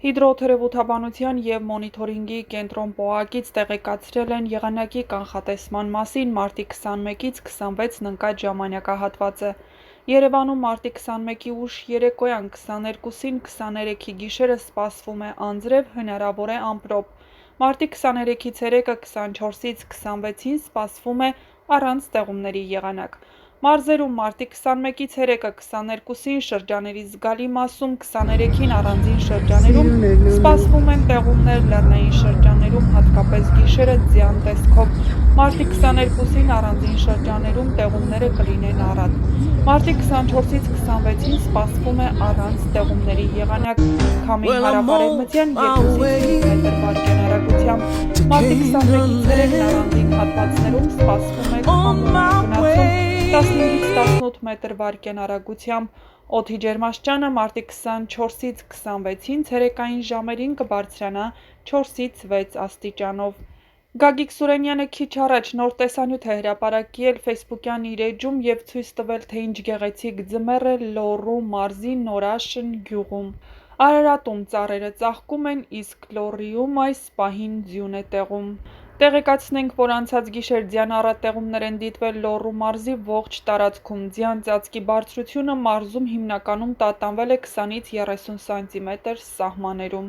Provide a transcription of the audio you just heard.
Հիդրոթերապևտաբանության և մոնիթորինգի կենտրոն ՊՕԱԿ-ից տեղեկացրել են եղանակի կանխատեսման մասին մարտի 21-ից 26-ն ընկած ժամանակահատվածը։ Երևանում մարտի 21-ի ուշ երեկոյան 22-ին 23-ի գիշերը սպասվում է անձրև, հնարավոր է ամպրոպ։ Մարտի 23-ից երեկը 24-ից 26-ին սպասվում է առանց ձեղումների եղանակ։ Մարզերում մարտի 21-ից երեկը 22-ին շրջաների զգալի մասում, 23-ին առանձին շրջաներում սպասվում են տեղումներ, լեռնային շրջաներում հատկապես գիշերը ձյան տեսքով։ Մարտի 22-ին առանձին շրջաներում տեղումները կլինեն առատ։ Մարտի 24-ից 26-ին սպասվում է առանց տեղումների եղանակ, քամի հարավ-արևմտյան 2-ից 5 մետր վարկյան արագությամբ։ Մարտի 21-ից երեկն առանձին հատվածներում սպասվում է քամու գնացում 15-ից 18 մետր վարկյան արագությամբ։ Օդի ջերմաստիճանը մարտի 24-ից 26-ին ցերեկային ժամերին կբարձրանա 4-ից 6 աստիճանով։ Գագիկ Սուրենյանը քիչ առաջ նոր տեսանյութ է հրապարակել Facebook-յան իր էջում և ցույց տվել, թե ինչ գեղեցիկ ձմեռ է Լոռու մարզի Նորաշն գյուղում։ Արարատում ծառերը ծաղկում են, իսկ Լոռիում այս պահին ձյուն է տեղում։ Տեղեկացնենք, որ անցած գիշեր ձյան առատ տեղումներ են դիտվել Լոռու մարզի ողջ տարածքում։ Ձյան ծածկի բարձրությունը մարզում հիմնականում տատանվել է 20-ից 30 սմ սահմաններում։